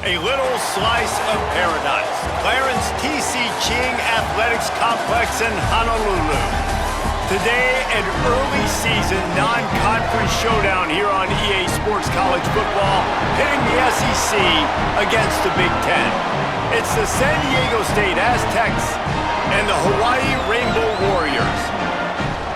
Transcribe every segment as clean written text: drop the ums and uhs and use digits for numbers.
a little slice of paradise. Clarence T.C. Ching Athletics Complex in Honolulu. Today, an early season non-conference showdown here on EA Sports College Football, pitting the SEC against the Big Ten. It's the San Diego State Aztecs and the Hawaii Rainbow Warriors.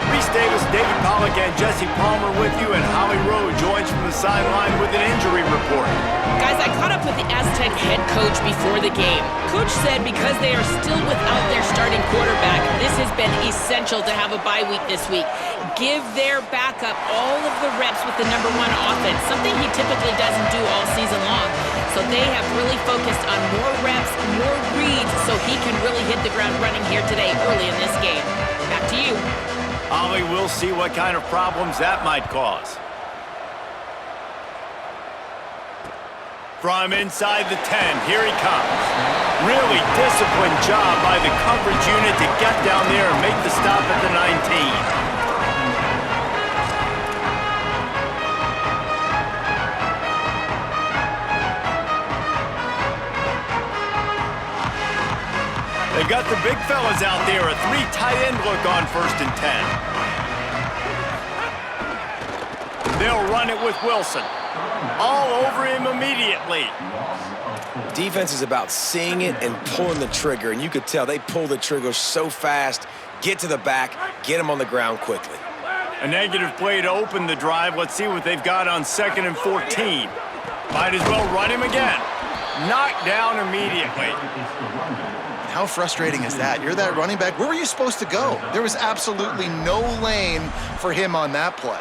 Reese Davis, David Pollack, and Jesse Palmer with you, and Holly Rowe joins from the sideline with an injury report. Guys, I caught up with the Aztec head coach before the game. Coach said because they are still without their starting quarterback, this has been essential to have a bye week this week. Give their backup all of the reps with the #1 offense, something he typically doesn't do all season long. So they have really focused on more reps, more reads, so he can really hit the ground running here today early in this game. Back to you. Ollie, we'll see what kind of problems that might cause. From inside the 10, here he comes. Really disciplined job by the coverage unit to get down there and make the stop at the 19. They've got the big fellas out there, a 3 tight end look on 1st and 10. They'll run it with Wilson. All over him immediately. Defense is about seeing it and pulling the trigger, and you could tell they pull the trigger so fast, get to the back, get him on the ground quickly. A negative play to open the drive. Let's see what they've got on 2nd and 14. Might as well run him again. Knocked down immediately. How frustrating is that? You're that running back. Where were you supposed to go? There was absolutely no lane for him on that play.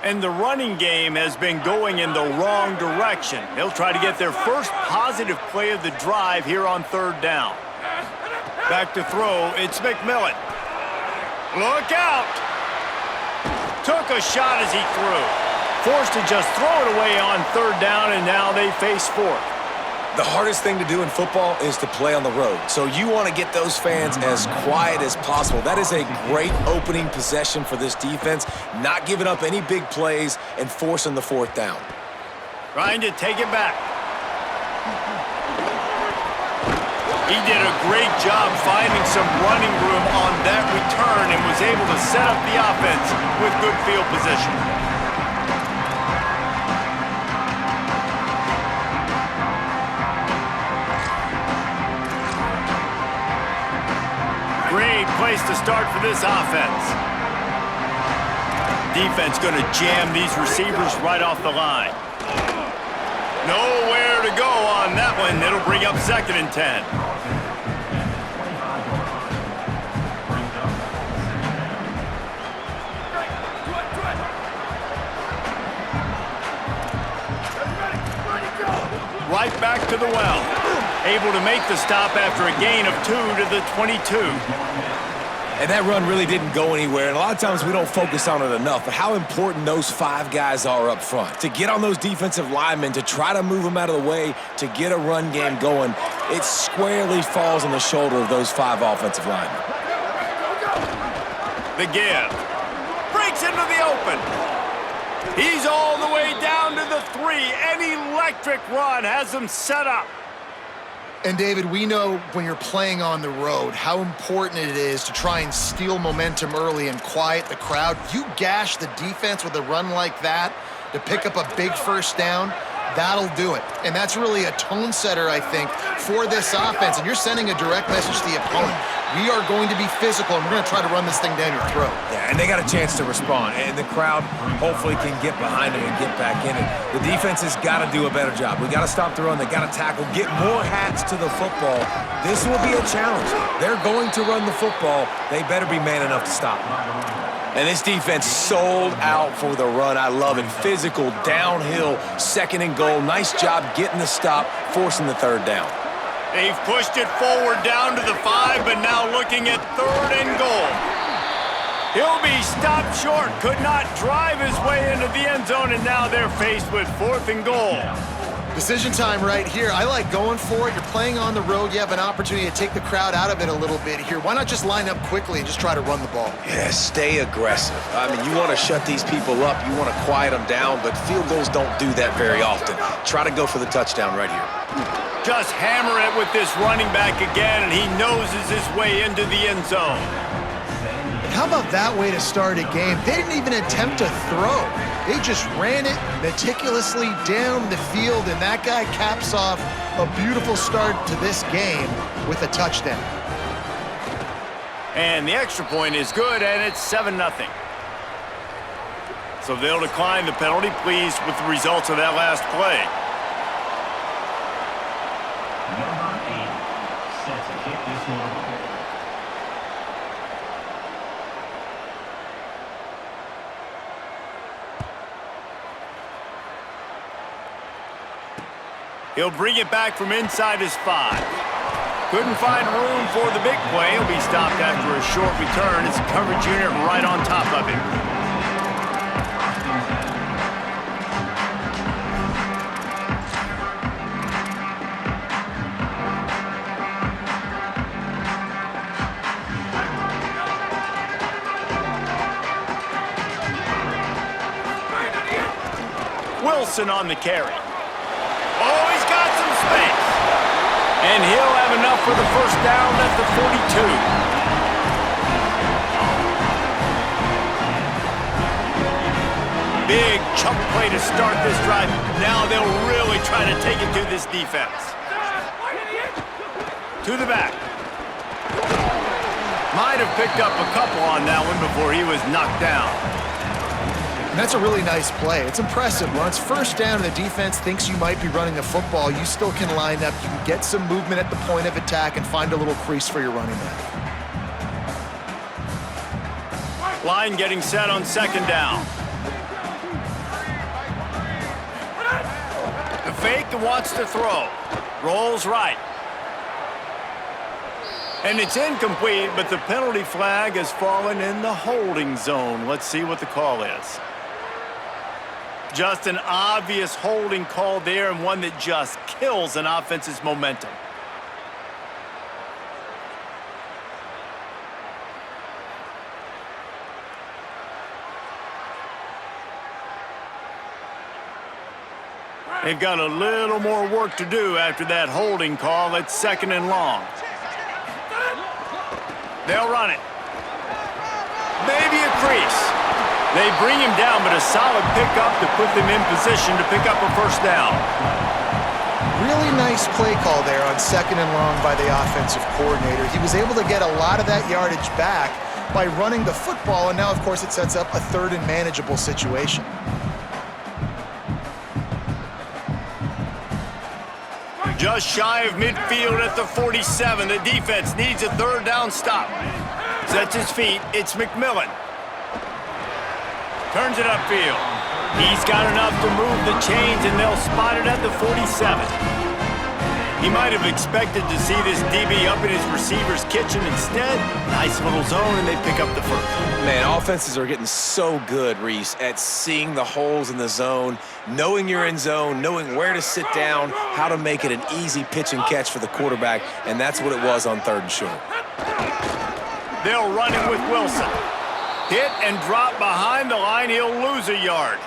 And the running game has been going in the wrong direction. They'll try to get their first positive play of the drive here on 3rd down. Back to throw, it's McMillan. Look out! Took a shot as he threw. Forced to just throw it away on 3rd down, and now they face 4th. The hardest thing to do in football is to play on the road. So you want to get those fans as quiet as possible. That is a great opening possession for this defense, not giving up any big plays and forcing the 4th down. Trying to take it back. He did a great job finding some running room on that return and was able to set up the offense with good field position. Great place to start for this offense. Defense going to jam these receivers right off the line. Nowhere to go on that one. It'll bring up 2nd and 10. Right back to the well. Able to make the stop after a gain of 2 to the 22. And that run really didn't go anywhere, and a lot of times we don't focus on it enough, but how important those 5 guys are up front. To get on those defensive linemen, to try to move them out of the way, to get a run game going, it squarely falls on the shoulder of those 5 offensive linemen. The give. Breaks into the open. He's all the way down to the 3. An electric run has him set up. And David, we know when you're playing on the road how important it is to try and steal momentum early and quiet the crowd. You gash the defense with a run like that to pick up a big 1st down, that'll do it. And that's really a tone setter, I think, for this offense. And you're sending a direct message to the opponent. We are going to be physical, and we're going to try to run this thing down your throat. Yeah, and they got a chance to respond, and the crowd hopefully can get behind them and get back in it. The defense has got to do a better job. We got to stop the run. They got to tackle, get more hats to the football. This will be a challenge. They're going to run the football. They better be man enough to stop. And this defense sold out for the run. I love it. Physical, downhill, 2nd and goal. Nice job getting the stop, forcing the 3rd down. They've pushed it forward down to the 5, but now looking at 3rd and goal. He'll be stopped short, could not drive his way into the end zone, and now they're faced with 4th and goal. Decision time right here. I like going for it. You're playing on the road. You have an opportunity to take the crowd out of it a little bit here. Why not just line up quickly and just try to run the ball? Yeah, stay aggressive. I mean, you want to shut these people up. You want to quiet them down, but field goals don't do that very often. Try to go for the touchdown right here. Just hammer it with this running back again, and he noses his way into the end zone. How about that way to start a game? They didn't even attempt to throw. They just ran it meticulously down the field, and that guy caps off a beautiful start to this game with a touchdown. And the extra point is good, and it's 7-0. So they'll decline the penalty, pleased with the results of that last play. Number 8 set to kick this one. He'll bring it back from inside his 5. Couldn't find room for the big play. He'll be stopped after a short return. It's a coverage unit right on top of him. Wilson on the carry. Oh, he's got some space. And he'll have enough for the first down at the 42. Big chunk play to start this drive. Now they'll really try to take it to this defense. To the back. Might have picked up a couple on that one before he was knocked down. And that's a really nice play. It's impressive. When it's first down and the defense thinks you might be running the football, you still can line up. You can get some movement at the point of attack and find a little crease for your running back. Line getting set on second down. The fake wants to throw. Rolls right. And it's incomplete, but the penalty flag has fallen in the holding zone. Let's see what the call is. Just an obvious holding call there, and one that just kills an offense's momentum. They've got a little more work to do after that holding call. It's second and long. They'll run it. Maybe a crease. They bring him down, but a solid pickup to put them in position to pick up a first down. Really nice play call there on second and long by the offensive coordinator. He was able to get a lot of that yardage back by running the football, and now, of course, it sets up a third and manageable situation. Just shy of midfield at the 47. The defense needs a third down stop. Sets his feet. It's McMillan. Turns it upfield. He's got enough to move the chains, and they'll spot it at the 47. He might have expected to see this DB up in his receiver's kitchen. Instead, nice little zone, and they pick up the first. Man, offenses are getting so good, Reese, at seeing the holes in the zone, knowing you're in zone, knowing where to sit down, how to make it an easy pitch and catch for the quarterback, and that's what it was on third and short. They'll run it with Wilson. Hit and drop behind the line. He'll lose a yard.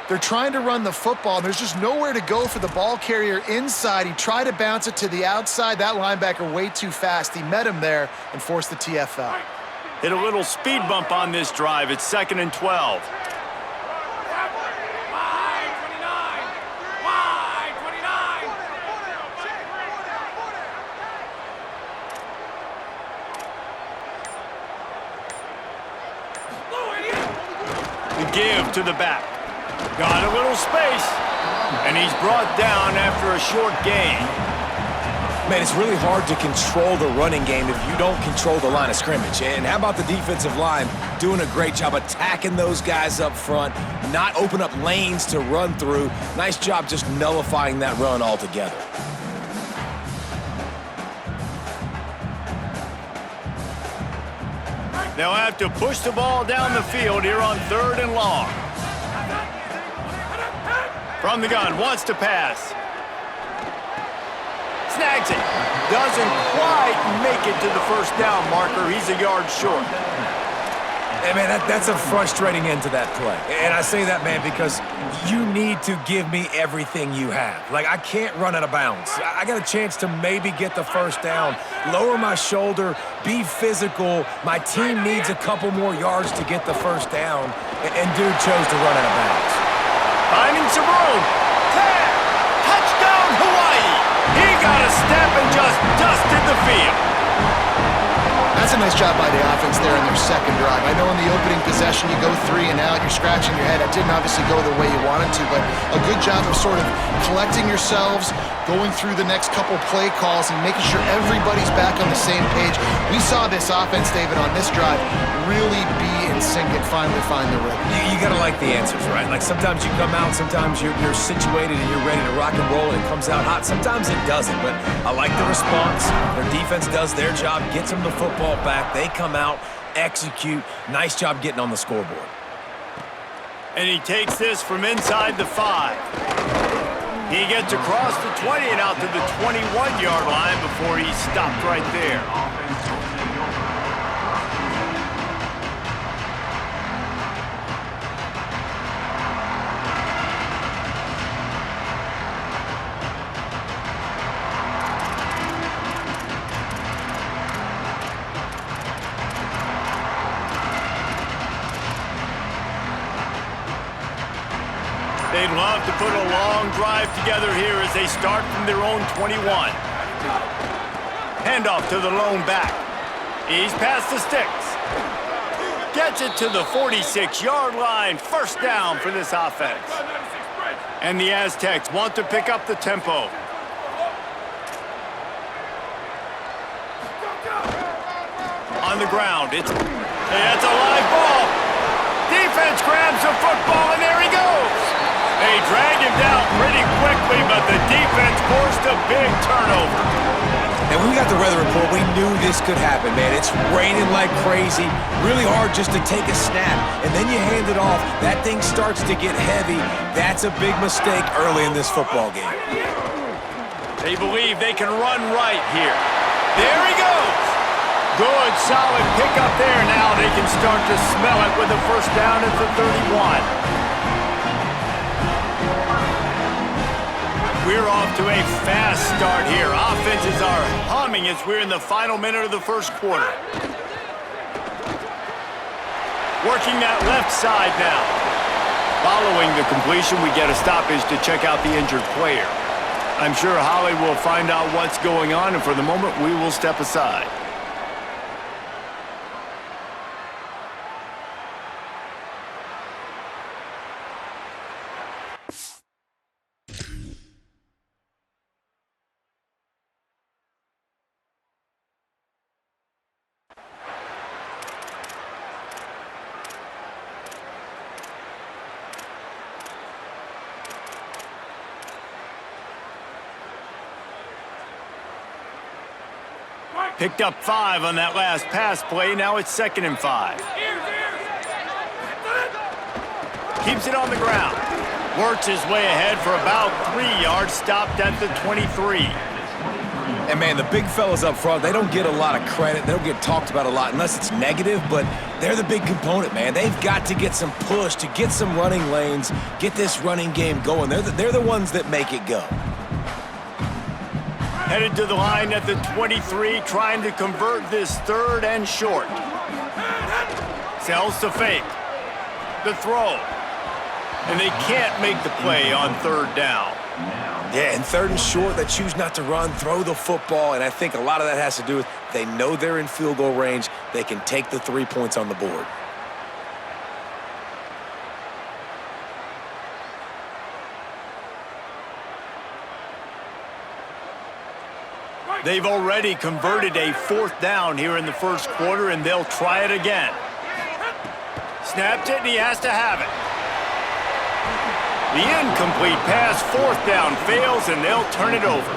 They're trying to run the football, and there's just nowhere to go for the ball carrier inside. He tried to bounce it to the outside. That linebacker way too fast. He met him there and forced the TFL. Hit a little speed bump on this drive. It's second and 12. The give to the back. Got a little space, and he's brought down after a short gain. Man, it's really hard to control the running game if you don't control the line of scrimmage. And how about the defensive line doing a great job attacking those guys up front, not open up lanes to run through. Nice job just nullifying that run altogether. They'll have to push the ball down the field here on third and long. From the gun, wants to pass. Snags it. Doesn't quite make it to the first down marker. He's a yard short. Hey, man, that's a frustrating end to that play. And I say that, man, because you need to give me everything you have. Like, I can't run out of bounds. I got a chance to maybe get the first down, lower my shoulder, be physical. My team needs a couple more yards to get the first down, and dude chose to run out of bounds. Finding some room. Tag! Touchdown, Hawaii! He got a step and just dusted the field. That's a nice job by the offense there in their second drive. I know in the opening possession you go 3 and out, you're scratching your head. It didn't obviously go the way you wanted to, but a good job of sort of collecting yourselves, going through the next couple play calls and making sure everybody's back on the same page. We saw this offense, David, on this drive really be in sync and finally find the rhythm. You got to like the answers, right? Like sometimes you come out, sometimes you're situated and you're ready to rock and roll and it comes out hot. Sometimes it doesn't, but I like the response. Their defense does their job, gets them the football back. They come out, execute. Nice job getting on the scoreboard. And he takes this from inside the 5. He gets across the 20 and out to the 21-yard line before he stopped right there. They'd love to put a long drive together here as they start from their own 21. Handoff to the lone back. He's past the sticks. Gets it to the 46-yard line. First down for this offense. And the Aztecs want to pick up the tempo. On the ground, it's a live ball. Defense grabs the football, and there he goes. They dragged him down pretty quickly, but the defense forced a big turnover. And when we got the weather report, we knew this could happen, man. It's raining like crazy, really hard just to take a snap, and then you hand it off. That thing starts to get heavy. That's a big mistake early in this football game. They believe they can run right here. There he goes. Good, solid pickup there. Now they can start to smell it with a first down at the 31. We're off to a fast start here. Offenses are humming as we're in the final minute of the first quarter. Working that left side now. Following the completion, we get a stoppage to check out the injured player. I'm sure Holly will find out what's going on, and for the moment, we will step aside. Picked up 5 on that last pass play. Now it's 2nd and 5. Keeps it on the ground. Works his way ahead for about 3 yards. Stopped at the 23. And, man, the big fellas up front, they don't get a lot of credit. They don't get talked about a lot unless it's negative, but they're the big component, man. They've got to get some push, to get some running lanes, get this running game going. They're the ones that make it go. Headed to the line at the 23, trying to convert this 3rd and short. Sells to fake. The throw. And they can't make the play on 3rd down. Yeah, and 3rd and short, they choose not to run, throw the football, and I think a lot of that has to do with they know they're in field goal range. They can take the 3 points on the board. They've already converted a 4th down here in the first quarter, and they'll try it again. Snapped it, and he has to have it. The incomplete pass, 4th down, fails, and they'll turn it over.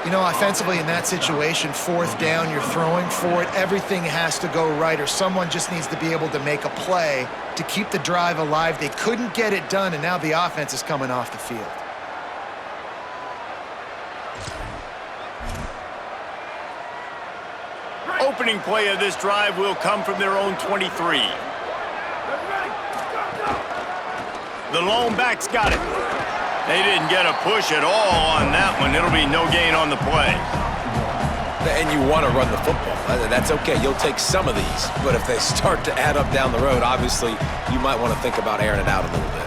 You know, offensively in that situation, 4th down, you're throwing for it. Everything has to go right, or someone just needs to be able to make a play to keep the drive alive. They couldn't get it done, and now the offense is coming off the field. Opening play of this drive will come from their own 23. The lone back's got it. They didn't get a push at all on that one. It'll be no gain on the play. And you want to run the football. That's okay. You'll take some of these. But if they start to add up down the road, obviously, you might want to think about airing it out a little bit.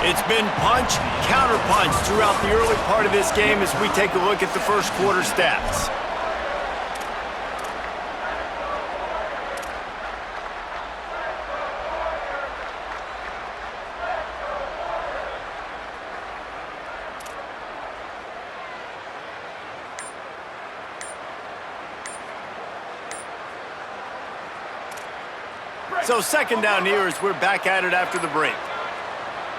It's been punch, counter-punch throughout the early part of this game as we take a look at the first quarter stats. So second down here as we're back at it after the break.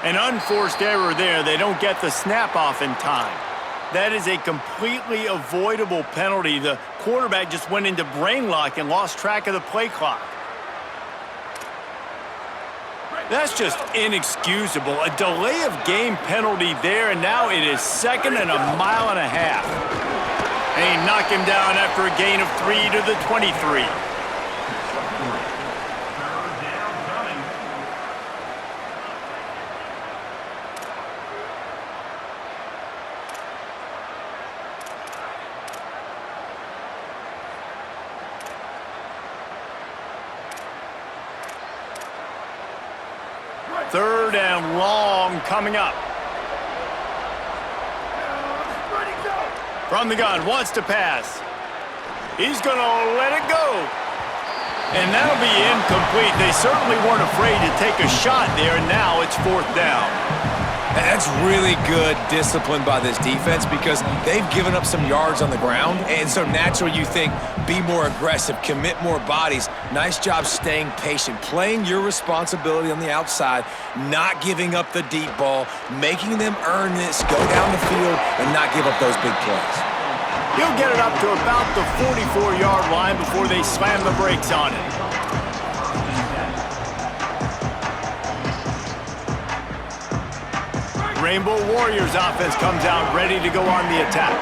An unforced error there. They don't get the snap off in time. That is a completely avoidable penalty. The quarterback just went into brain lock and lost track of the play clock. That's just inexcusable. A delay of game penalty there, and now it is 2nd and a mile and a half. And he knocked him down after a gain of 3 to the 23. Third and long coming up. From the gun, wants to pass. He's going to let it go. And that'll be incomplete. They certainly weren't afraid to take a shot there, and now it's 4th down. That's really good discipline by this defense because they've given up some yards on the ground, and so naturally you think, be more aggressive, commit more bodies. Nice job staying patient, playing your responsibility on the outside, not giving up the deep ball, making them earn this, go down the field, and not give up those big plays. He'll get it up to about the 44-yard line before they slam the brakes on it. Rainbow Warriors offense comes out ready to go on the attack.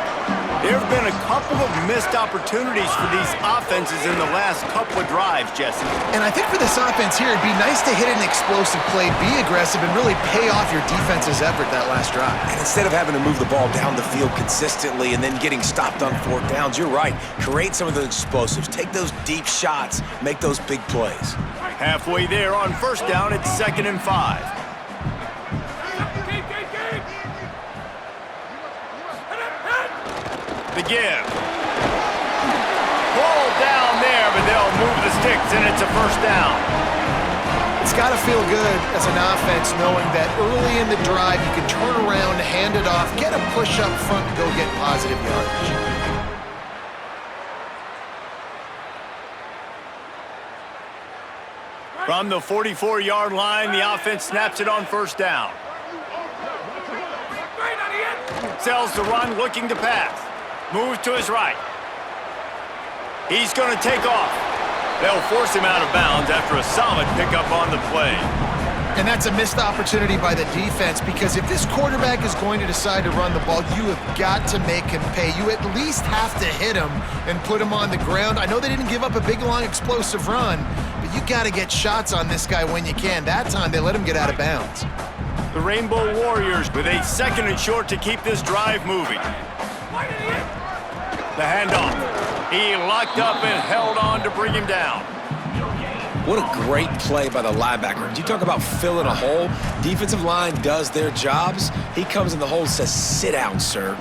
There have been a couple of missed opportunities for these offenses in the last couple of drives, Jesse. And I think for this offense here, it'd be nice to hit an explosive play, be aggressive, and really pay off your defense's effort that last drive. And instead of having to move the ball down the field consistently and then getting stopped on 4th downs, you're right. Create some of those explosives. Take those deep shots. Make those big plays. Halfway there on 1st down, it's 2nd and 5. The give. Ball down there, but they'll move the sticks, and it's a 1st down. It's got to feel good as an offense knowing that early in the drive you can turn around, hand it off, get a push up front, and go get positive yardage. From the 44-yard line, the offense snaps it on 1st down. Sells the run, looking to pass. Moves to his right. He's going to take off. They'll force him out of bounds after a solid pickup on the play. And that's a missed opportunity by the defense because if this quarterback is going to decide to run the ball, you have got to make him pay. You at least have to hit him and put him on the ground. I know they didn't give up a big, long, explosive run, but you got to get shots on this guy when you can. That time, they let him get out of bounds. The Rainbow Warriors with a 2nd and short to keep this drive moving. The handoff. He locked up and held on to bring him down. What a great play by the linebacker. You talk about filling a hole. Defensive line does their jobs. He comes in the hole and says, sit down, sir.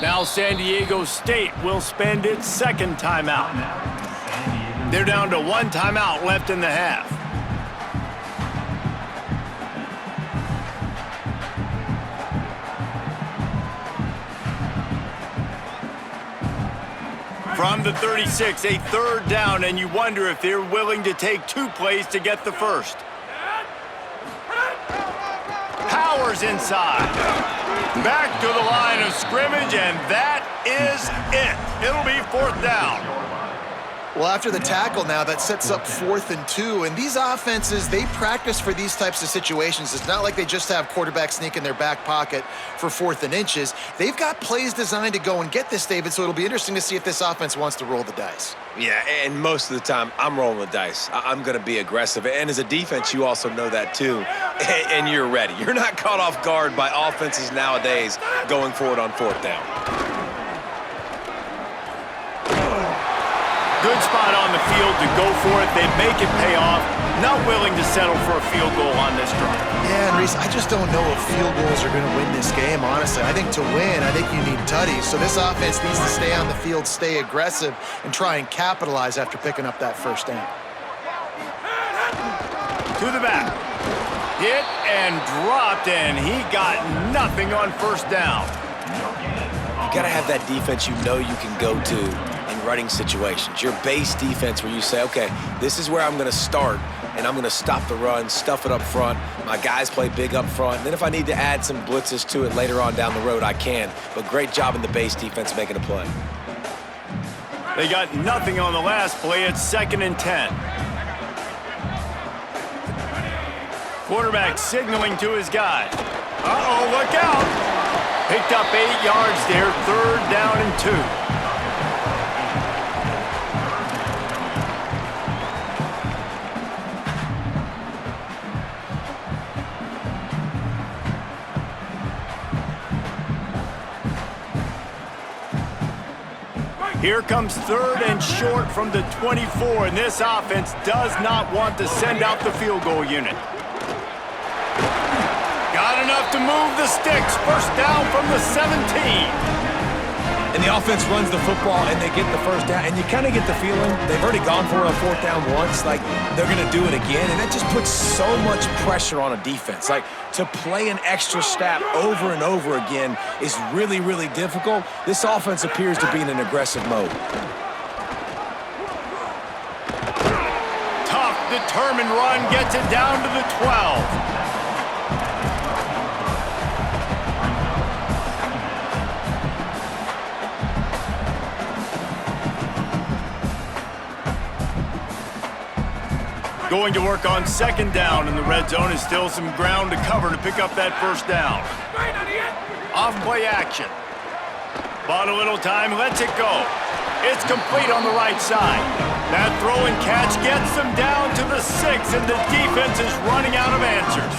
Now San Diego State will spend its 2nd timeout. They're down to 1 timeout left in the half. From the 36, a third down, and you wonder if they're willing to take 2 plays to get the first. Powers inside. Back to the line of scrimmage, and that is it. It'll be 4th down. Well, after the tackle now, that sets up 4th and 2. And these offenses, they practice for these types of situations. It's not like they just have quarterback sneak in their back pocket for 4th and inches. They've got plays designed to go and get this, David, so it'll be interesting to see if this offense wants to roll the dice. Yeah, and most of the time, I'm rolling the dice. I'm going to be aggressive. And as a defense, you also know that too. And you're ready. You're not caught off guard by offenses nowadays going forward on 4th down. Good spot on the field to go for it. They make it pay off. Not willing to settle for a field goal on this drive. Yeah, and Reese, I just don't know if field goals are going to win this game, honestly. I think to win, I think you need tutties. So this offense needs to stay on the field, stay aggressive, and try and capitalize after picking up that first down. To the back. Hit and dropped, and he got nothing on 1st down. You got to have that defense you know you can go to in running situations. Your base defense where you say, okay, this is where I'm going to start, and I'm going to stop the run, stuff it up front. My guys play big up front. Then if I need to add some blitzes to it later on down the road, I can. But great job in the base defense making a play. They got nothing on the last play. It's 2nd and 10. Quarterback signaling to his guys. Uh-oh, look out. Picked up 8 yards there, 3rd down and 2. Here comes 3rd and short from the 24, and this offense does not want to send out the field goal unit. Got enough to move the sticks. 1st down from the 17. And the offense runs the football, and they get the 1st down, and you kind of get the feeling they've already gone for a 4th down once, like they're going to do it again, and that just puts so much pressure on a defense. Like, to play an extra snap over and over again is really, really difficult. This offense appears to be in an aggressive mode. Tough, determined run gets it down to the 12. Going to work on 2nd down in the red zone is still some ground to cover to pick up that 1st down. Off play action. Bought a little time, lets it go. It's complete on the right side. That throw and catch gets them down to the 6, and the defense is running out of answers.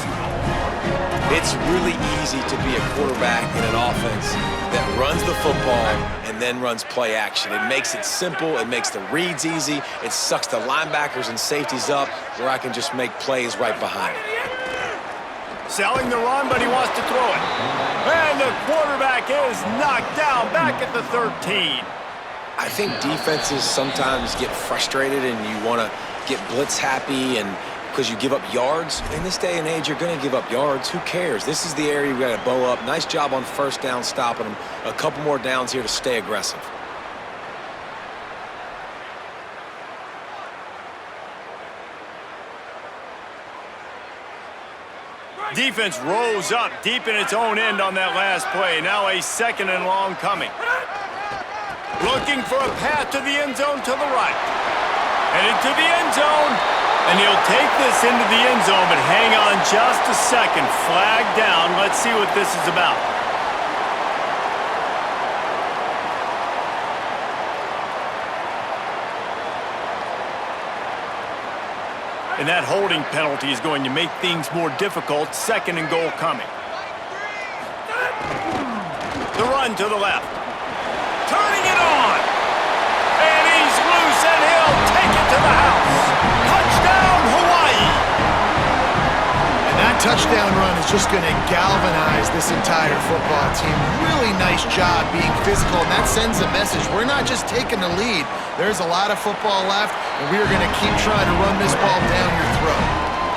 It's really easy to be a quarterback in an offense that runs the football and then runs play action. It makes it simple. It makes the reads easy. It sucks the linebackers and safeties up where I can just make plays right behind it. Selling the run, but he wants to throw it. And the quarterback is knocked down back at the 13. I think defenses sometimes get frustrated and you want to get blitz happy and because you give up yards. In this day and age, you're going to give up yards. Who cares? This is the area we got to bow up. Nice job on 1st down stopping them. A couple more downs here to stay aggressive. Defense rose up deep in its own end on that last play. Now a 2nd and long coming. Looking for a path to the end zone to the right. Headed to the end zone. And he'll take this into the end zone, but hang on just a second. Flag down. Let's see what this is about. And that holding penalty is going to make things more difficult. 2nd and goal coming. The run to the left. Turning it on. And he's loose, and he'll take it to the house. Touchdown, Hawaii. And that touchdown run is just going to galvanize this entire football team. Really nice job being physical, and that sends a message. We're not just taking the lead. There's a lot of football left, and we are going to keep trying to run this ball down your throat.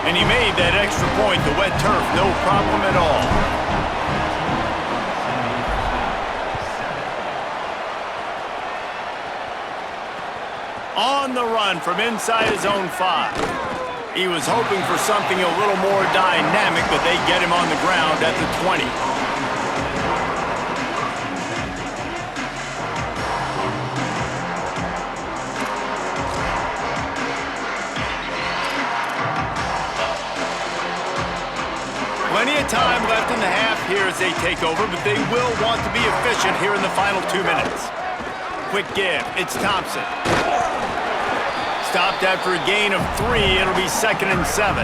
And he made that extra point, the wet turf, no problem at all. On the run from inside his own 5. He was hoping for something a little more dynamic, but they get him on the ground at the 20. Plenty of time left in the half here as they take over, but they will want to be efficient here in the final 2 minutes. Quick give. It's Thompson. Stopped after a gain of 3. It'll be 2nd and 7.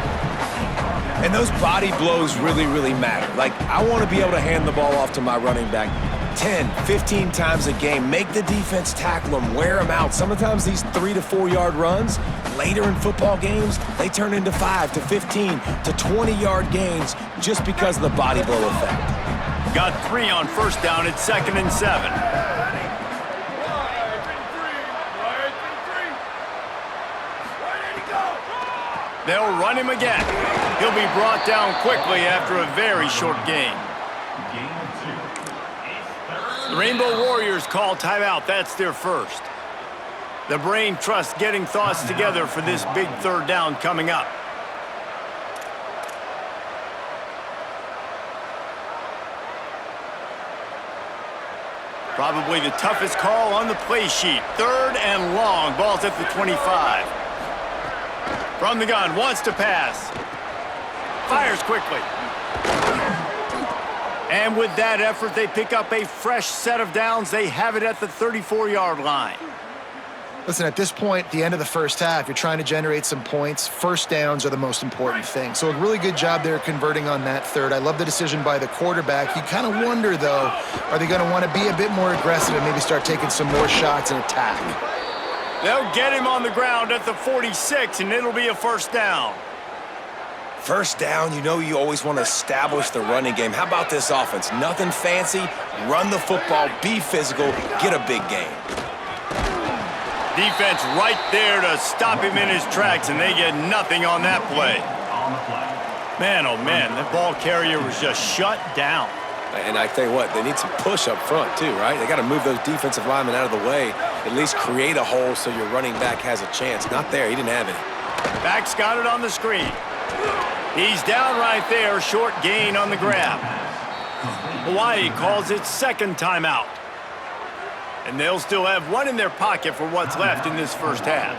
And those body blows really, really matter. Like, I want to be able to hand the ball off to my running back 10, 15 times a game. Make the defense tackle them, wear them out. Sometimes these 3 to 4 yard runs, later in football games, they turn into 5 to 15 to 20 yard gains just because of the body blow effect. Got 3 on first down. It's 2nd and 7. They'll run him again. He'll be brought down quickly after a very short gain. The Rainbow Warriors call timeout. That's their first. The Brain Trust getting thoughts together for this big 3rd down coming up. Probably the toughest call on the play sheet. 3rd and long. Ball's at the 25. From the gun, wants to pass. Fires quickly. And with that effort, they pick up a fresh set of downs. They have it at the 34-yard line. Listen, at this point, at the end of the first half, you're trying to generate some points. First downs are the most important thing. So a really good job there converting on that 3rd. I love the decision by the quarterback. You kind of wonder, though, are they going to want to be a bit more aggressive and maybe start taking some more shots and attack? They'll get him on the ground at the 46, and it'll be a 1st down. First down, you know you always want to establish the running game. How about this offense? Nothing fancy. Run the football, be physical, get a big gain. Defense right there to stop him in his tracks, and they get nothing on that play. Man, oh man, that ball carrier was just shut down. And I tell you what, they need some push up front too, right? They got to move those defensive linemen out of the way, at least create a hole so your running back has a chance. Not there, he didn't have any. Back's got it on the screen. He's down right there, short gain on the grab. Hawaii calls it 2nd timeout. And they'll still have 1 in their pocket for what's left in this first half.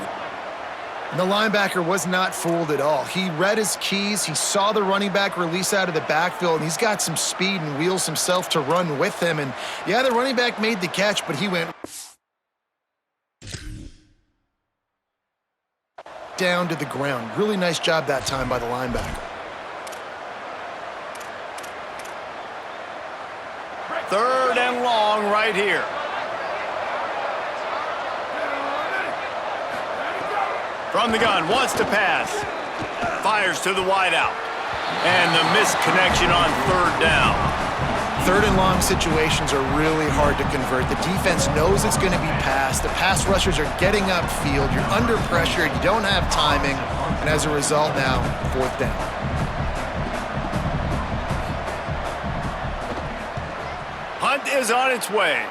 And the linebacker was not fooled at all. He read his keys. He saw the running back release out of the backfield, and he's got some speed and wheels himself to run with him. And, yeah, the running back made the catch, but he went down to the ground. Really nice job that time by the linebacker. 3rd and long right here. From the gun, wants to pass. Fires to the wideout. And the missed connection on 3rd down. 3rd and long situations are really hard to convert. The defense knows it's going to be passed. The pass rushers are getting upfield. You're under pressure. You don't have timing. And as a result now, 4th down. Hunt is on its way.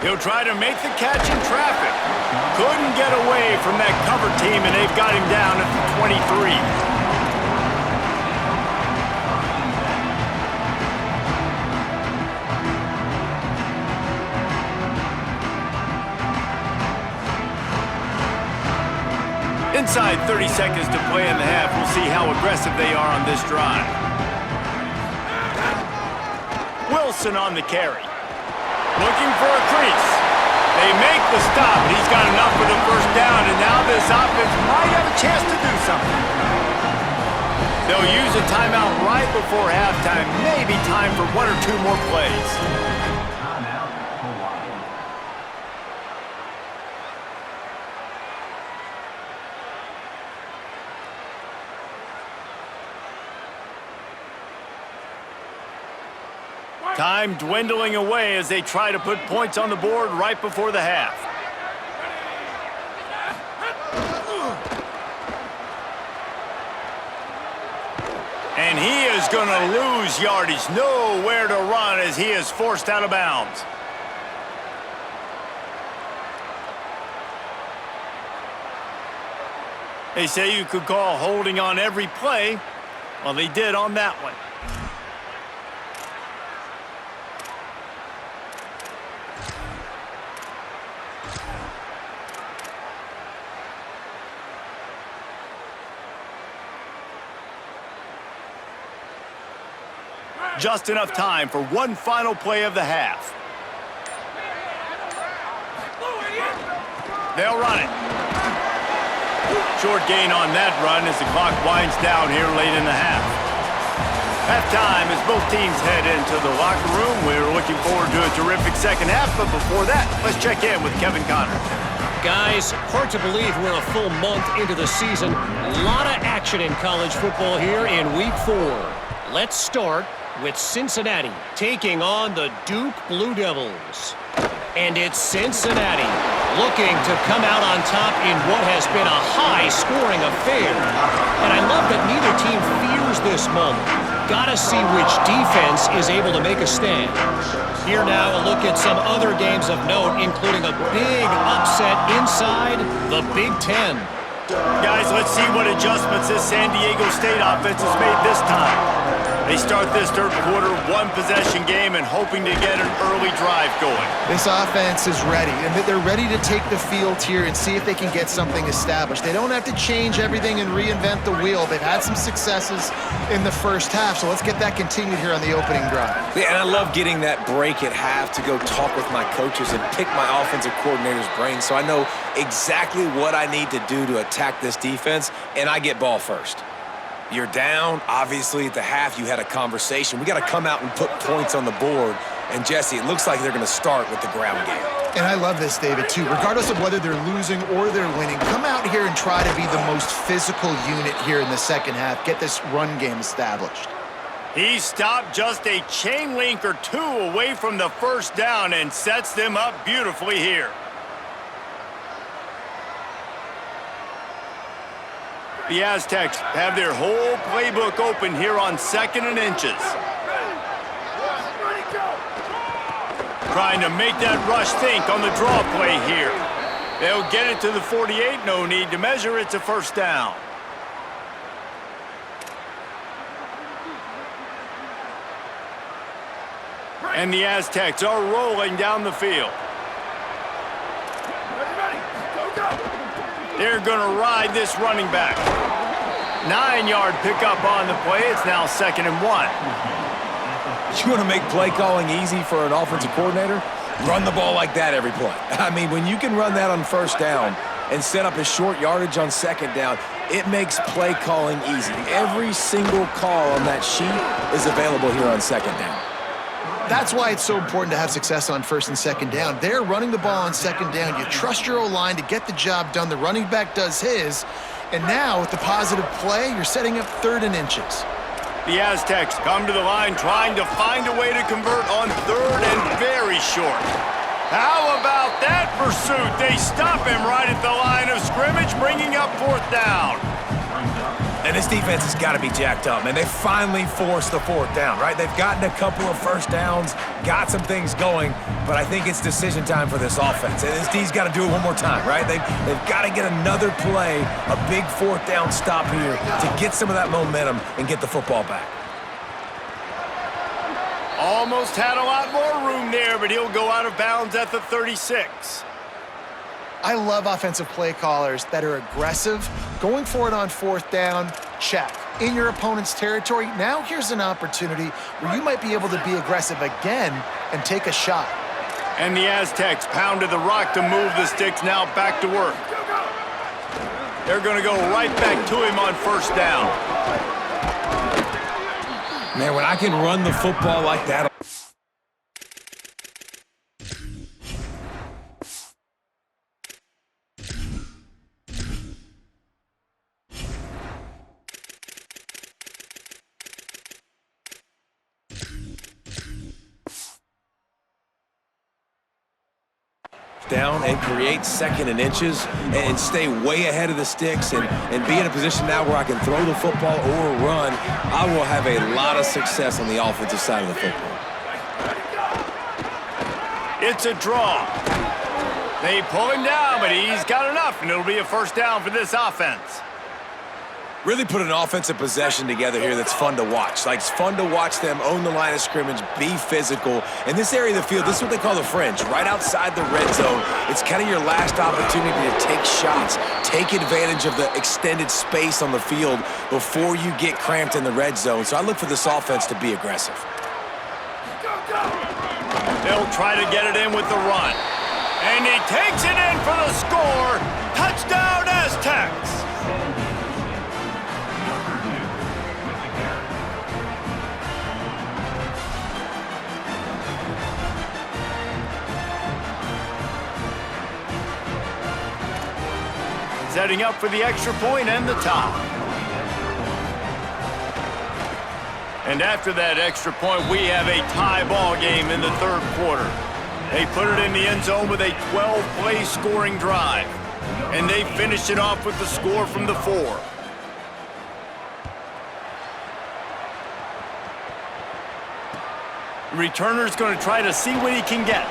He'll try to make the catch in traffic. Couldn't get away from that cover team, and they've got him down at the 23. Inside 30 seconds to play in the half. We'll see how aggressive they are on this drive. Wilson on the carry. Looking for a crease. They make the stop, and he's got enough for the 1st down, and now this offense might have a chance to do something. They'll use a timeout right before halftime. Maybe time for 1 or 2 more plays. Timeout, Hawaii. Time dwindling away as they try to put points on the board right before the half. And he is going to lose yardage. Nowhere to run as he is forced out of bounds. They say you could call holding on every play. Well, they did on that one. Just enough time for one final play of the half. They'll run it. Short gain on that run as the clock winds down here late in the half. Halftime as both teams head into the locker room. We're looking forward to a terrific second half, but before that, let's check in with Kevin Connors. Guys, hard to believe we're a full month into the season. A lot of action in college football here in Week 4. Let's start with Cincinnati taking on the Duke Blue Devils. And it's Cincinnati looking to come out on top in what has been a high-scoring affair. And I love that neither team fears this moment. Gotta see which defense is able to make a stand. Here now, a look at some other games of note, including a big upset inside the Big Ten. Guys, let's see what adjustments this San Diego State offense has made this time. They start this third quarter, one-possession game, and hoping to get an early drive going. This offense is ready, and they're ready to take the field here and see if they can get something established. They don't have to change everything and reinvent the wheel. They've had some successes in the first half, so let's get that continued here on the opening drive. Yeah, and I love getting that break at half to go talk with my coaches and pick my offensive coordinator's brain so I know exactly what I need to do to attack this defense, and I get ball first. You're down. Obviously, at the half, you had a conversation. We got to come out and put points on the board. And, Jesse, it looks like they're going to start with the ground game. And I love this, David, too. Regardless of whether they're losing or they're winning, come out here and try to be the most physical unit here in the second half. Get this run game established. He stopped just a chain link or two away from the first down and sets them up beautifully here. The Aztecs have their whole playbook open here on 2nd and inches. Trying to make that rush think on the draw play here. They'll get it to the 48, no need to measure, it's a first down. And the Aztecs are rolling down the field. They're going to ride this running back. 9-yard pickup on the play. It's now 2nd and 1. You want to make play calling easy for an offensive coordinator? Run the ball like that every play. I mean, when you can run that on first down and set up a short yardage on second down, it makes play calling easy. Every single call on that sheet is available here on second down. That's why it's so important to have success on 1st and 2nd down. They're running the ball on 2nd down. You trust your O-line to get the job done. The running back does his. And now, with the positive play, you're setting up 3rd and inches. The Aztecs come to the line trying to find a way to convert on 3rd and very short. How about that pursuit? They stop him right at the line of scrimmage, bringing up 4th down. And this defense has got to be jacked up, man. They finally forced the 4th down, right? They've gotten a couple of first downs, got some things going, but I think it's decision time for this offense. And this D's got to do it one more time, right? They've got to get another play, a big 4th down stop here to get some of that momentum and get the football back. Almost had a lot more room there, but he'll go out of bounds at the 36. I love offensive play callers that are aggressive. Going for it on 4th down, check. In your opponent's territory, now here's an opportunity where you might be able to be aggressive again and take a shot. And the Aztecs pounded the rock to move the sticks, now back to work. They're going to go right back to him on 1st down. Man, when I can run the football like that. Down and create 2nd and inches and stay way ahead of the sticks and be in a position now where I can throw the football or run, I will have a lot of success on the offensive side of the football. It's a draw. They pull him down, but he's got enough, and it'll be a first down for this offense. Really put an offensive possession together here that's fun to watch. Like, it's fun to watch them own the line of scrimmage, be physical. In this area of the field, this is what they call the fringe, right outside the red zone. It's kind of your last opportunity to take shots, take advantage of the extended space on the field before you get cramped in the red zone. So I look for this offense to be aggressive. They'll try to get it in with the run. And he takes it in for the score. Touchdown, Aztecs! Setting up for the extra point and the tie. And after that extra point, we have a tie ball game in the third quarter. They put it in the end zone with a 12-play scoring drive. And they finished it off with the score from the 4. The returner's going to try to see what he can get.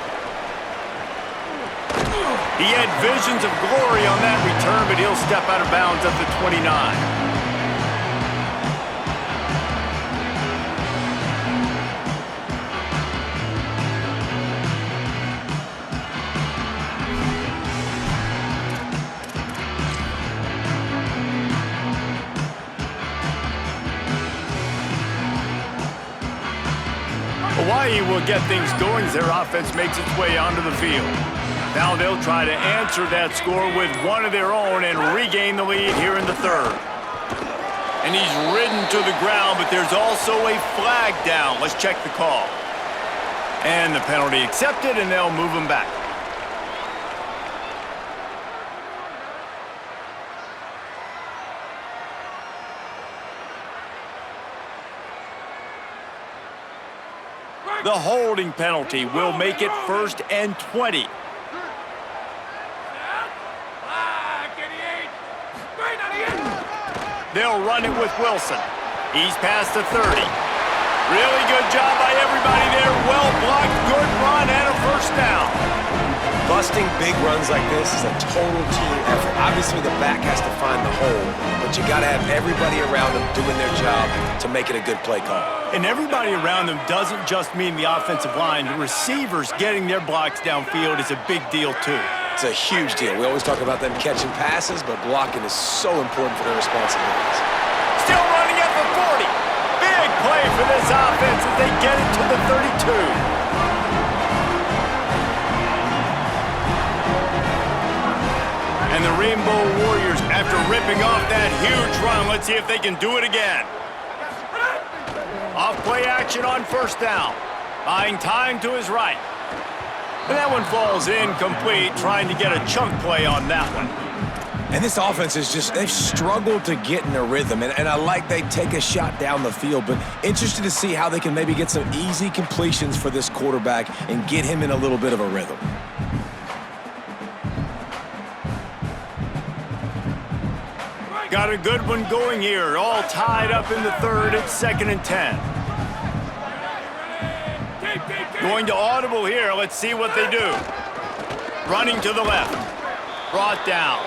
He had visions of glory on that return, but he'll step out of bounds at the 29. Hawaii will get things going as their offense makes its way onto the field. Now they'll try to answer that score with one of their own and regain the lead here in the third. And he's ridden to the ground, but there's also a flag down. Let's check the call. And the penalty accepted, and they'll move him back. The holding penalty will make it 1st and 20. They'll run it with Wilson. He's past the 30. Really good job by everybody there. Well blocked, good run, and a first down. Busting big runs like this is a total team effort. Obviously, the back has to find the hole, but you got to have everybody around them doing their job to make it a good play call. And everybody around them doesn't just mean the offensive line. The receivers getting their blocks downfield is a big deal, too. It's a huge deal. We always talk about them catching passes, but blocking is so important for their responsibilities. Still running at the 40. Big play for this offense as they get it to the 32. And the Rainbow Warriors, after ripping off that huge run, let's see if they can do it again. Off play action on first down. Buying time to his right. And that one falls incomplete, trying to get a chunk play on that one. And this offense is just, they've struggled to get in a rhythm. And I like they take a shot down the field, but interested to see how they can maybe get some easy completions for this quarterback and get him in a little bit of a rhythm. Got a good one going here, all tied up in the third. It's 2nd and 10. Going to audible here. Let's see what they do. Running to the left. Brought down.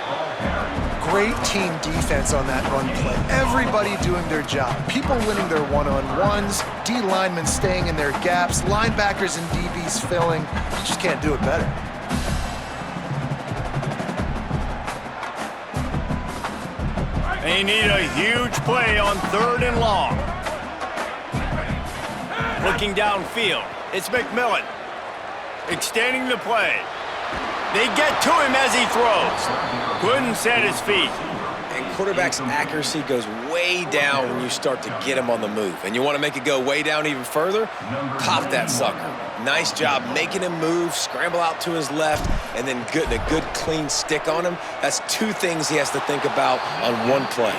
Great team defense on that run play. Everybody doing their job. People winning their one-on-ones, D linemen staying in their gaps, linebackers and DBs filling. You just can't do it better. They need a huge play on 3rd and long. Looking downfield, it's McMillan. Extending the play. They get to him as he throws. Couldn't set his feet. And quarterback's accuracy goes way down when you start to get him on the move. And you want to make it go way down even further? Pop that sucker. Nice job making him move, scramble out to his left, and then getting a good clean stick on him. That's 2 things he has to think about on one play.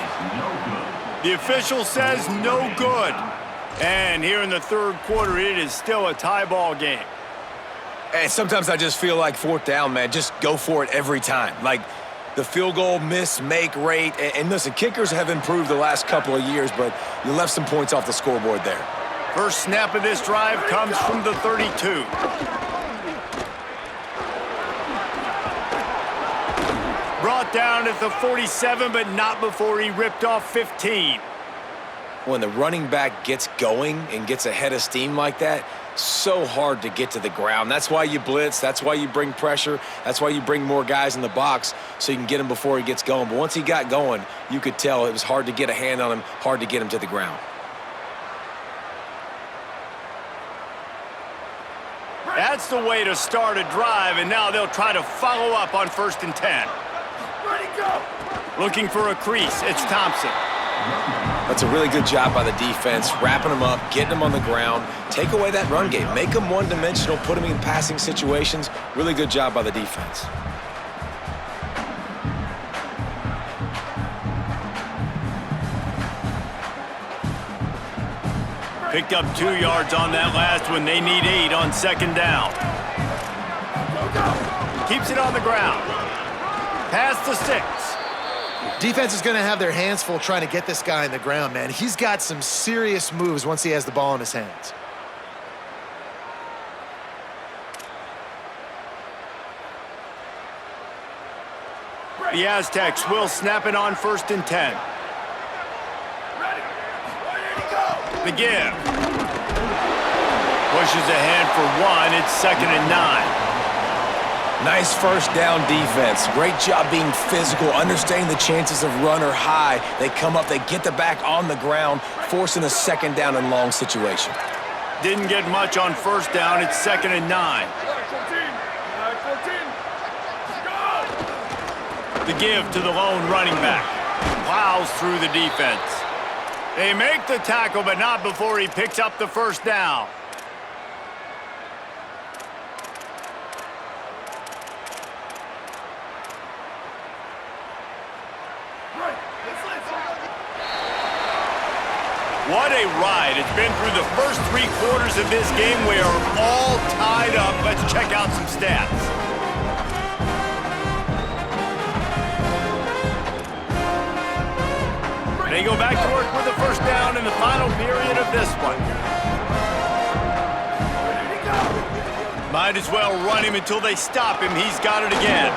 The official says no good. And here in the third quarter, it is still a tie ball game. And sometimes I just feel like 4th down, man, just go for it every time. Like the field goal miss-make rate. And listen, kickers have improved the last couple of years, but you left some points off the scoreboard there. First snap of this drive comes from the 32. Brought down at the 47, but not before he ripped off 15. When the running back gets going and gets ahead of steam like that, so hard to get to the ground. That's why you blitz. That's why you bring pressure. That's why you bring more guys in the box so you can get him before he gets going. But once he got going, you could tell it was hard to get a hand on him, hard to get him to the ground. That's the way to start a drive, and now they'll try to follow up on 1st and 10. Ready, go! Looking for a crease. It's Thompson. That's a really good job by the defense, wrapping them up, getting them on the ground, take away that run game, make them one-dimensional, put them in passing situations. Really good job by the defense. Picked up 2 yards on that last one. They need 8 on 2nd down. Keeps it on the ground. Past the 6. Defense is going to have their hands full trying to get this guy on the ground, man. He's got some serious moves once he has the ball in his hands. The Aztecs will snap it on 1st and 10. The give. Pushes ahead for 1. It's 2nd and 9. Nice first down defense. Great job being physical, understanding the chances of run are high. They come up, they get the back on the ground, forcing a 2nd down and long situation. Didn't get much on 1st down. It's 2nd and 9. The give to the lone running back. Plows through the defense. They make the tackle, but not before he picks up the 1st down. What a ride. It's been through the first 3 quarters of this game. We are all tied up. Let's check out some stats. They go back to work with the 1st down in the final period of this one. Might as well run him until they stop him. He's got it again.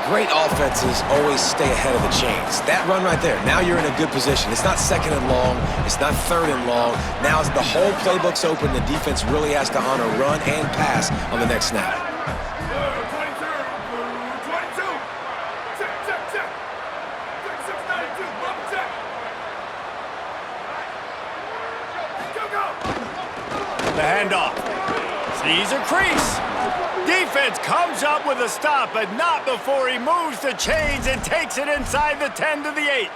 Great offenses always stay ahead of the chains. That run right there, now you're in a good position. It's not 2nd and long. It's not 3rd and long. Now the whole playbook's open. The defense really has to honor run and pass on the next snap. The handoff. Sees a crease. Defense comes up with a stop, but not before he moves the chains and takes it inside the 10 to the 8.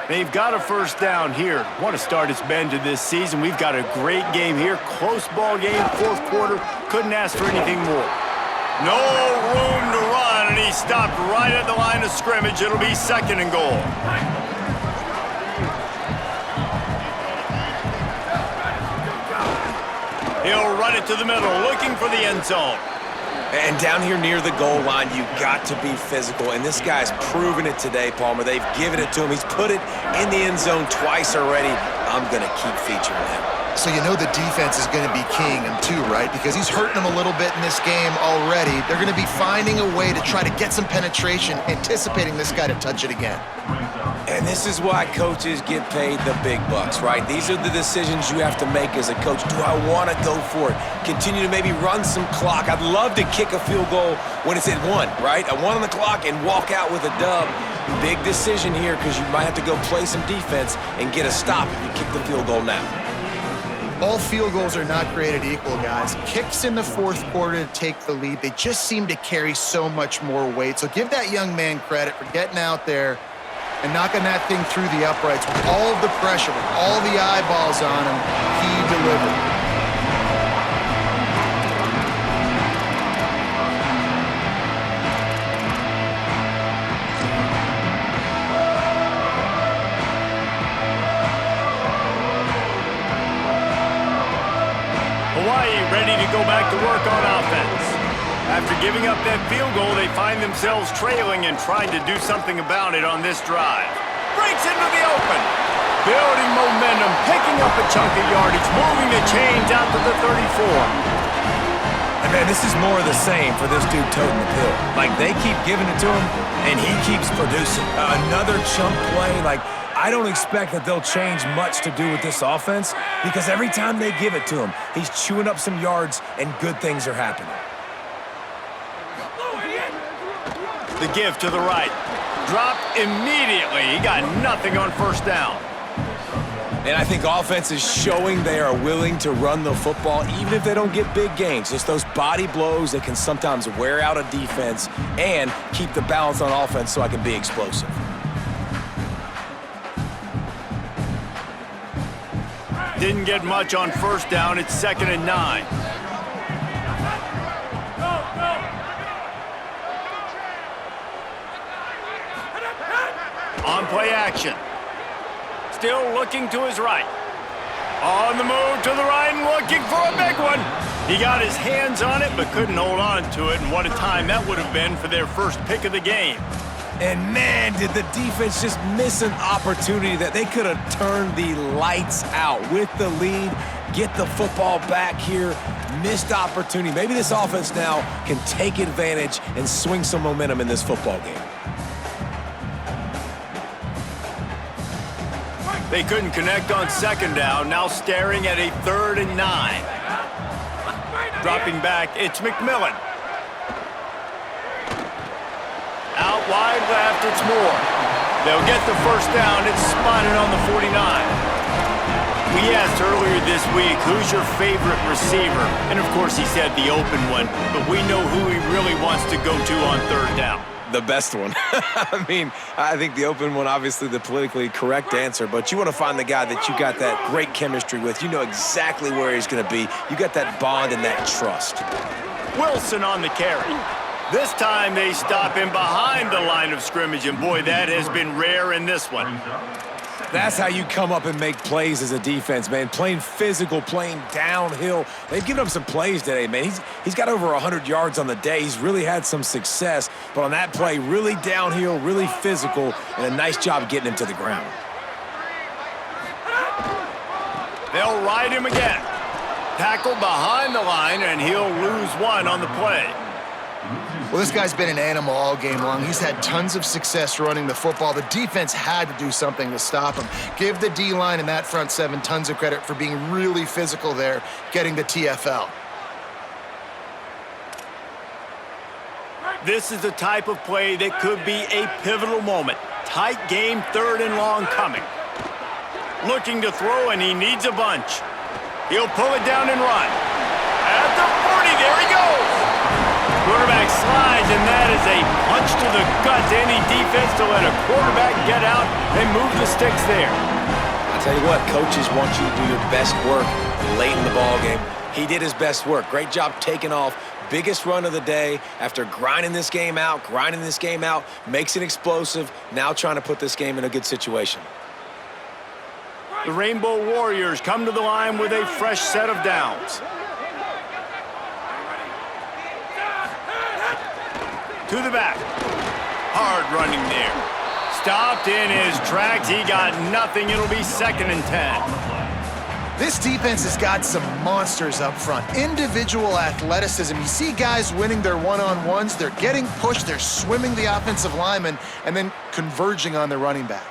They've got a 1st down here. What a start it's been to this season. We've got a great game here. Close ball game, 4th quarter. Couldn't ask for anything more. No room to run, and he stopped right at the line of scrimmage. It'll be 2nd and goal. He'll run it to the middle, looking for the end zone. And down here near the goal line, you got to be physical. And this guy's proven it today, Palmer. They've given it to him. He's put it in the end zone twice already. I'm going to keep featuring him. So you know the defense is going to be keying him too, right? Because he's hurting them a little bit in this game already. They're going to be finding a way to try to get some penetration, anticipating this guy to touch it again. And this is why coaches get paid the big bucks, right? These are the decisions you have to make as a coach. Do I want to go for it? Continue to maybe run some clock. I'd love to kick a field goal when it's at 1, right? A 1 on the clock and walk out with a dub. Big decision here because you might have to go play some defense and get a stop if you kick the field goal now. All field goals are not created equal, guys. Kicks in the 4th quarter to take the lead. They just seem to carry so much more weight. So give that young man credit for getting out there and knocking that thing through the uprights with all of the pressure, with all the eyeballs on him. He delivered. Hawaii ready to go back to work on offense. After giving up that field goal, they find themselves trailing and trying to do something about it on this drive. Breaks into the open. Building momentum, picking up a chunk of yardage, moving the chains out to the 34. And man, this is more of the same for this dude toting the pill. Like, they keep giving it to him, and he keeps producing. Another chunk play. Like, I don't expect that they'll change much to do with this offense because every time they give it to him, he's chewing up some yards and good things are happening. The give to the right. Dropped immediately. He got nothing on first down. And I think offense is showing they are willing to run the football even if they don't get big gains. Just those body blows that can sometimes wear out a defense and keep the balance on offense so I can be explosive. Didn't get much on first down. It's 2nd and 9. On play action. Still looking to his right. On the move to the right and looking for a big one. He got his hands on it but couldn't hold on to it, and what a time that would have been for their first pick of the game. And man, did the defense just miss an opportunity that they could have turned the lights out with the lead, get the football back here, missed opportunity. Maybe this offense now can take advantage and swing some momentum in this football game. They couldn't connect on 2nd down, now staring at a 3rd and 9. Dropping back, it's McMillan. Out wide left, it's Moore. They'll get the first down. It's spotted on the 49. We asked earlier this week, who's your favorite receiver? And, of course, he said the open one, but we know who he really wants to go to on 3rd down. The best one. I mean, I think the open one, obviously the politically correct answer, but you want to find the guy that you got that great chemistry with. You know exactly where he's going to be. You got that bond and that trust. Wilson on the carry. This time they stop him behind the line of scrimmage, and boy, that has been rare in this one. That's how you come up and make plays as a defense, man. Playing physical, playing downhill. They've given him some plays today, man. He's got over 100 yards on the day. He's really had some success, but on that play, really downhill, really physical, and a nice job getting him to the ground. They'll ride him again. Tackled behind the line, and he'll lose one on the play. Well, this guy's been an animal all game long. He's had tons of success running the football. The defense had to do something to stop him. Give the D-line and that front seven tons of credit for being really physical there, getting the TFL. This is the type of play that could be a pivotal moment. Tight game, 3rd and long coming. Looking to throw, and he needs a bunch. He'll pull it down and run. At the 40, there he goes. Quarterback slides, and that is a punch to the gut to any defense to let a quarterback get out and move the sticks there. I tell you what, coaches want you to do your best work late in the ball game. He did his best work. Great job taking off. Biggest run of the day after grinding this game out, makes it explosive, now trying to put this game in a good situation. The Rainbow Warriors come to the line with a fresh set of downs. To the back. Hard running there. Stopped in his tracks. He got nothing. It'll be 2nd and 10. This defense has got some monsters up front. Individual athleticism. You see guys winning their one-on-ones. They're getting pushed. They're swimming the offensive lineman and then converging on the running back.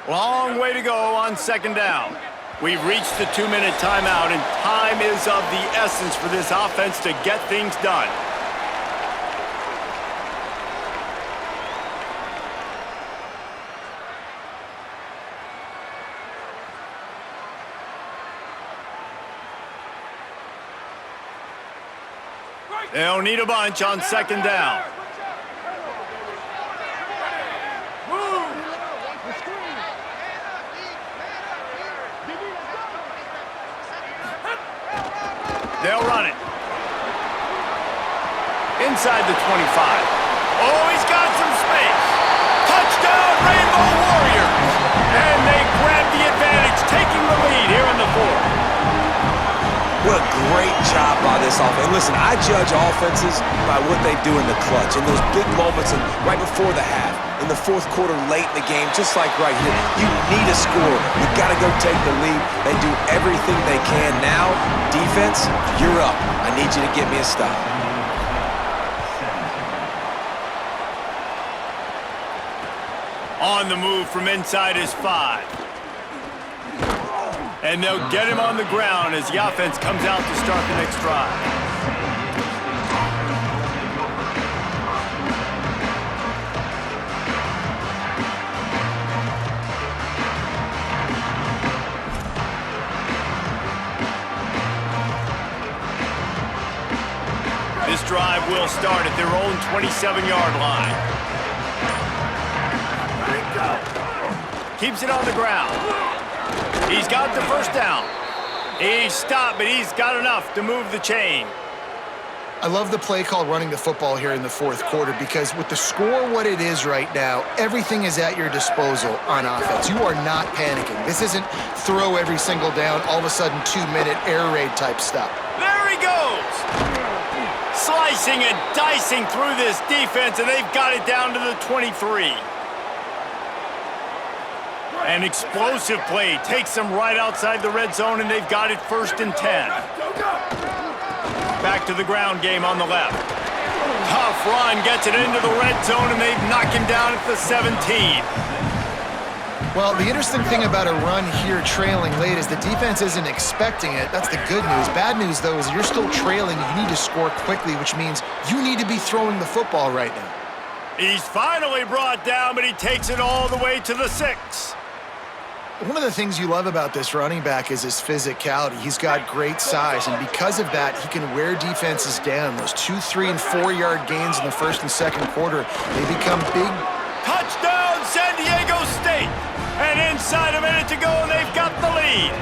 Long way to go on 2nd down. We've reached the 2-minute timeout, and time is of the essence for this offense to get things done. They'll need a bunch on 2nd down. They'll run it. Inside the 25. Oh, he's got some space. Touchdown, Rainbow Warriors. And they grab the advantage, taking the lead here in the 4th. What a great job by this offense. And listen, I judge offenses by what they do in the clutch, in those big moments and right before the half. in the fourth quarter late in the game, just like right here. You need a score. You got to go take the lead. They do everything they can. Now, defense, you're up. I need you to get me a stop. On the move from inside his 5. And they'll get him on the ground as the offense comes out to start the next drive. This drive will start at their own 27-yard line. Keeps it on the ground. He's got the first down. He's stopped, but he's got enough to move the chain. I love the play call running the football here in the fourth quarter because with the score what it is right now, everything is at your disposal on offense. You are not panicking. This isn't throw every single down, all of a sudden 2-minute air raid type stuff. There he goes! Slicing and dicing through this defense, and they've got it down to the 23. An explosive play takes them right outside the red zone, and they've got it 1st and 10. Back to the ground game on the left. Tough run gets it into the red zone, and they've knocked him down at the 17. Well, the interesting thing about a run here trailing late is the defense isn't expecting it. That's the good news. Bad news, though, is you're still trailing. You need to score quickly, which means you need to be throwing the football right now. He's finally brought down, but he takes it all the way to the 6. One of the things you love about this running back is his physicality. He's got great size, and because of that, he can wear defenses down. Those 2, 3, and 4-yard gains in the first and second quarter, they become big. Touchdown, San Diego State! And inside a minute to go, and they've got the lead.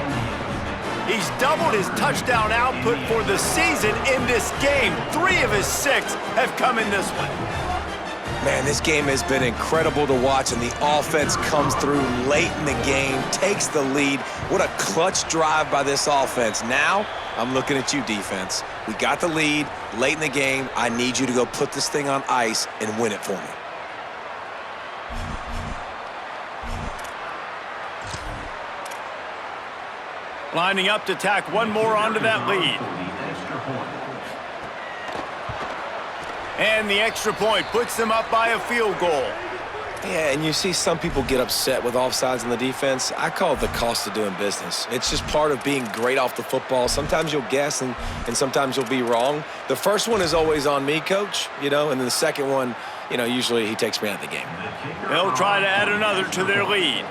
He's doubled his touchdown output for the season in this game. 3 of his 6 have come in this one. Man, this game has been incredible to watch, and the offense comes through late in the game, takes the lead. What a clutch drive by this offense. Now, I'm looking at you, defense. We got the lead late in the game. I need you to go put this thing on ice and win it for me. Lining up to tack one more onto that lead. And the extra point puts them up by a field goal. Yeah, and you see some people get upset with offsides in the defense. I call it the cost of doing business. It's just part of being great off the football. Sometimes you'll guess and sometimes you'll be wrong. The first one is always on me, Coach, and then the second one, usually he takes me out of the game. They'll try to add another to their lead.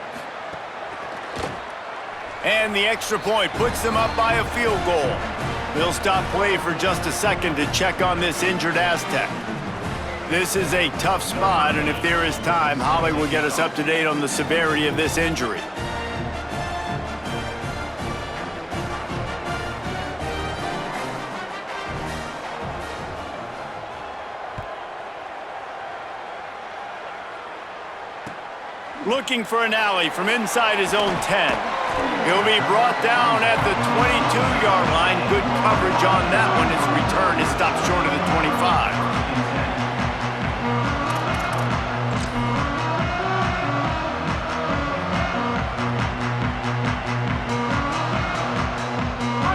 And the extra point puts them up by a field goal. They'll stop play for just a second to check on this injured Aztec. This is a tough spot, and if there is time, Holly will get us up to date on the severity of this injury. Looking for an alley from inside his own 10. He'll be brought down at the 22-yard line. Good coverage on that one. His return is stopped short of the 25.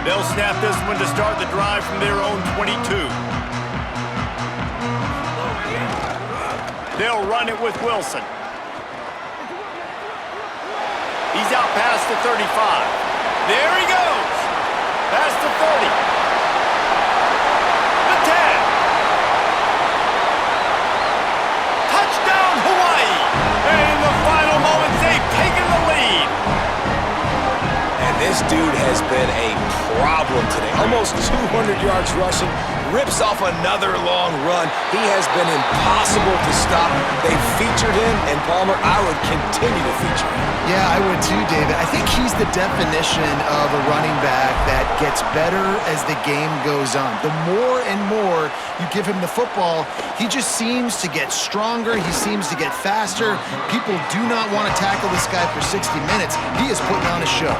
They'll snap this one to start the drive from their own 22. They'll run it with Wilson. He's out past the 35. There he goes. Past the 30. The 10. Touchdown, Hawaii. And in the final moments, they've taken the lead. And this dude has been a problem today. Almost 200 yards rushing. Rips off another long run. He has been impossible to stop. They featured him, and Palmer, I would continue to feature him. Yeah, I would too, David. I think he's the definition of a running back that gets better as the game goes on. The more and more you give him the football, he just seems to get stronger. He seems to get faster. People do not want to tackle this guy for 60 minutes. He is putting on a show.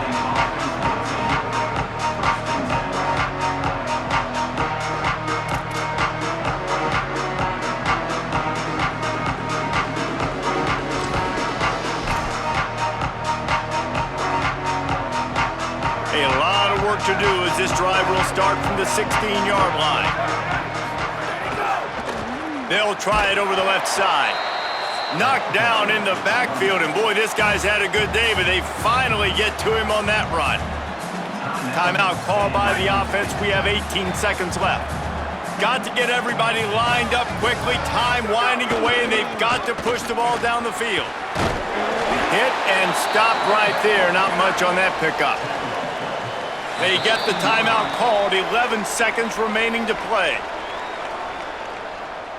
to do as this drive will start from the 16-yard line. They'll try it over the left side. Knocked down in the backfield, and boy, this guy's had a good day, but they finally get to him on that run. Timeout called by the offense. We have 18 seconds left. Got to get everybody lined up quickly, time winding away, and they've got to push the ball down the field. Hit and stop right there. Not much on that pickup. They get the timeout called. 11 seconds remaining to play.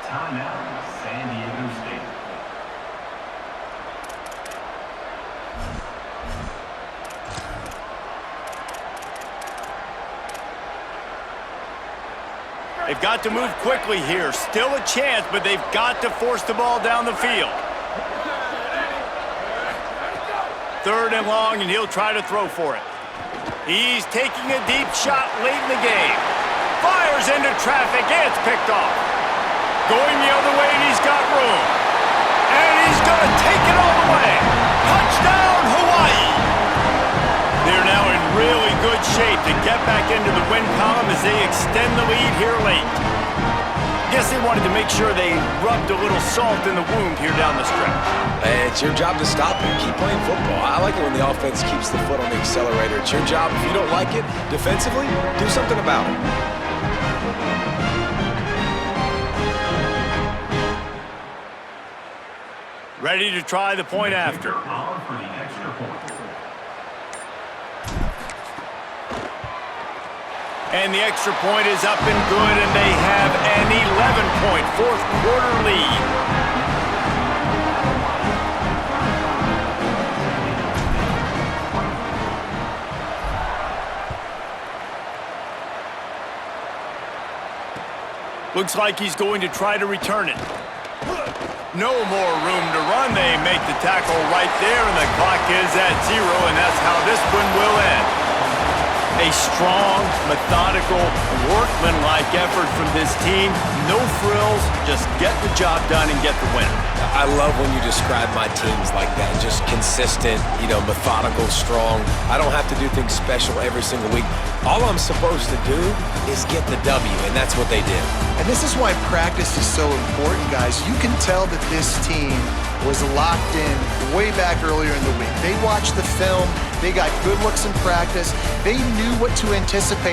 Timeout, San Diego State. They've got to move quickly here. Still a chance, but they've got to force the ball down the field. 3rd and long, and he'll try to throw for it. He's taking a deep shot late in the game. Fires into traffic, and it's picked off. Going the other way, and he's got room. And he's going to take it all the way. Touchdown, Hawaii! They're now in really good shape to get back into the win column as they extend the lead here late. Guess they wanted to make sure they rubbed a little salt in the wound here down the stretch. It's your job to stop it. Keep playing football. I like it when the offense keeps the foot on the accelerator. It's your job. If you don't like it defensively, do something about it. Ready to try the point after. On for the extra point. And the extra point is up and good, and they have an 11-point fourth-quarter lead. Looks like he's going to try to return it. No more room to run. They make the tackle right there, and the clock is at 0, and that's how this one will end. A strong, methodical, workmanlike effort from this team. No frills, just get the job done and get the win. I love when you describe my teams like that. Just consistent, methodical, strong. I don't have to do things special every single week. All I'm supposed to do is get the W, and that's what they did. And this is why practice is so important, guys. You can tell that this team was locked in way back earlier in the week. They watched the film. They got good looks in practice. They knew what to anticipate